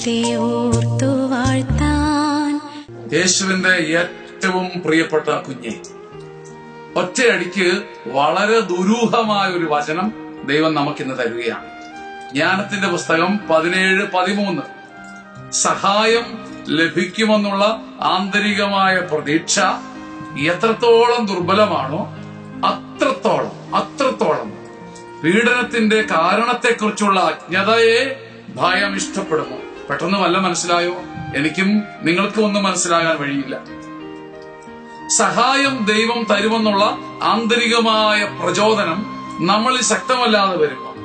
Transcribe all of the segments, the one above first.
ദൈവത്തെ ഓർത്തു വാഴ്ത്താൻ. യേശുവിന്റെ ഏറ്റവും പ്രിയപ്പെട്ട കുഞ്ഞെ, ഒറ്റയടിക്ക് വളരെ ദുരൂഹമായ ഒരു വചനം ദൈവം നമുക്കിന്ന് തരികയാണ്. ജ്ഞാനത്തിന്റെ പുസ്തകം 17:13. സഹായം ലഭിക്കുമെന്നുള്ള ആന്തരികമായ പ്രതീക്ഷ എത്രത്തോളം ദുർബലമാണോ അത്രത്തോളം പീഡനത്തിന്റെ കാരണത്തെക്കുറിച്ചുള്ള അജ്ഞതയെ ഭയം ഇഷ്ടപ്പെടുന്നു. പെട്ടെന്ന് വല്ല മനസ്സിലായോ? എനിക്കും നിങ്ങൾക്കും ഒന്നും മനസ്സിലാകാൻ വഴിയില്ല. സഹായം ദൈവം തരുമെന്നുള്ള ആന്തരികമായ പ്രചോദനം നമ്മളിൽ ശക്തമല്ലാതെ വരുമ്പോൾ,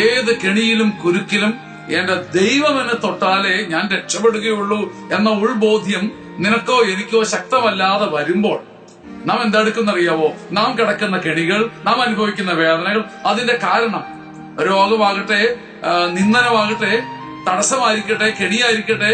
ഏത് കെണിയിലും കുരുക്കിലും എന്റെ ദൈവം എന്നെ തൊട്ടാലേ ഞാൻ രക്ഷപ്പെടുകയുള്ളൂ എന്ന ഉൾബോധ്യം നിനക്കോ എനിക്കോ ശക്തമല്ലാതെ വരുമ്പോൾ നാം എന്തെടുക്കുന്നറിയാവോ? നാം കിടക്കുന്ന കെണികൾ, നാം അനുഭവിക്കുന്ന വേദനകൾ, അതിന്റെ കാരണം രോഗമാകട്ടെ, നിന്ദനമാകട്ടെ, തടസ്സമായിരിക്കട്ടെ, കെണിയായിരിക്കട്ടെ,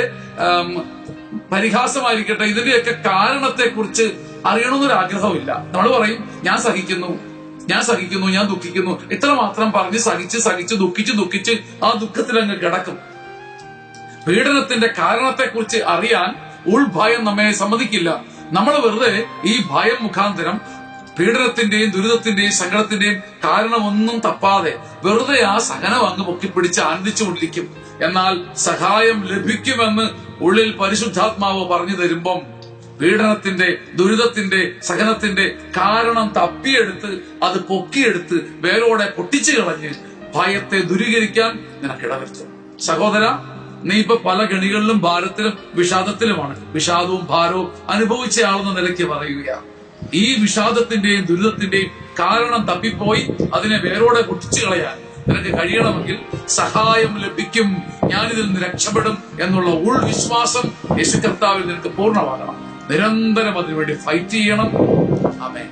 പരിഹാസമായിരിക്കട്ടെ, ഇതിന്റെയൊക്കെ കാരണത്തെ കുറിച്ച് അറിയണമെന്നൊരു ആഗ്രഹമില്ല. നമ്മൾ പറയും, ഞാൻ സഹിക്കുന്നു, ഞാൻ ദുഃഖിക്കുന്നു. ഇത്രമാത്രം പറഞ്ഞ് സഹിച്ച് ദുഃഖിച്ച് ആ ദുഃഖത്തിൽ അങ്ങ് കിടക്കും. പീഡനത്തിന്റെ കാരണത്തെക്കുറിച്ച് അറിയാൻ ഉൾഭയം നമ്മെ സമ്മതിക്കില്ല. നമ്മൾ വെറുതെ ഈ ഭയം മുഖാന്തരം പീഡനത്തിന്റെയും ദുരിതത്തിന്റെയും സങ്കടത്തിന്റെയും കാരണമൊന്നും തപ്പാതെ വെറുതെ ആ സഹനം അങ്ങ് പൊക്കിപ്പിടിച്ച് ആനന്ദിച്ചുകൊണ്ടിരിക്കും. എന്നാൽ സഹായം ലഭിക്കുമെന്ന് ഉള്ളിൽ പരിശുദ്ധാത്മാവ് പറഞ്ഞു തരുമ്പം പീഡനത്തിന്റെ, ദുരിതത്തിന്റെ, സഹനത്തിന്റെ കാരണം തപ്പിയെടുത്ത് അത് പൊക്കിയെടുത്ത് വേരോടെ പൊട്ടിച്ചു കളഞ്ഞ് ഭയത്തെ ദൂരീകരിക്കാൻ നിനക്കിടവരുത്തും. സഹോദര, നീ ഇപ്പൊ പല ഗണികളിലും ഭാരത്തിലും വിഷാദത്തിലുമാണ്. വിഷാദവും ഭാരവും അനുഭവിച്ചയാളെന്ന നിലയ്ക്ക് പറയുക. ഈ വിഷാദത്തിന്റെയും ദുരിതത്തിന്റെയും കാരണം തപ്പിപ്പോയി അതിനെ വേരോടെ പൊട്ടിച്ചു കളയാൻ നിനക്ക് കഴിയണമെങ്കിൽ സഹായം ലഭിക്കും, ഞാനിതിൽ നിന്ന് രക്ഷപ്പെടും എന്നുള്ള ഉൾവിശ്വാസം യേശു കർത്താവിൽ നിനക്ക് പൂർണ്ണമാകണം. നിരന്തരം അതിനുവേണ്ടി ഫൈറ്റ് ചെയ്യണം. ആമേൻ.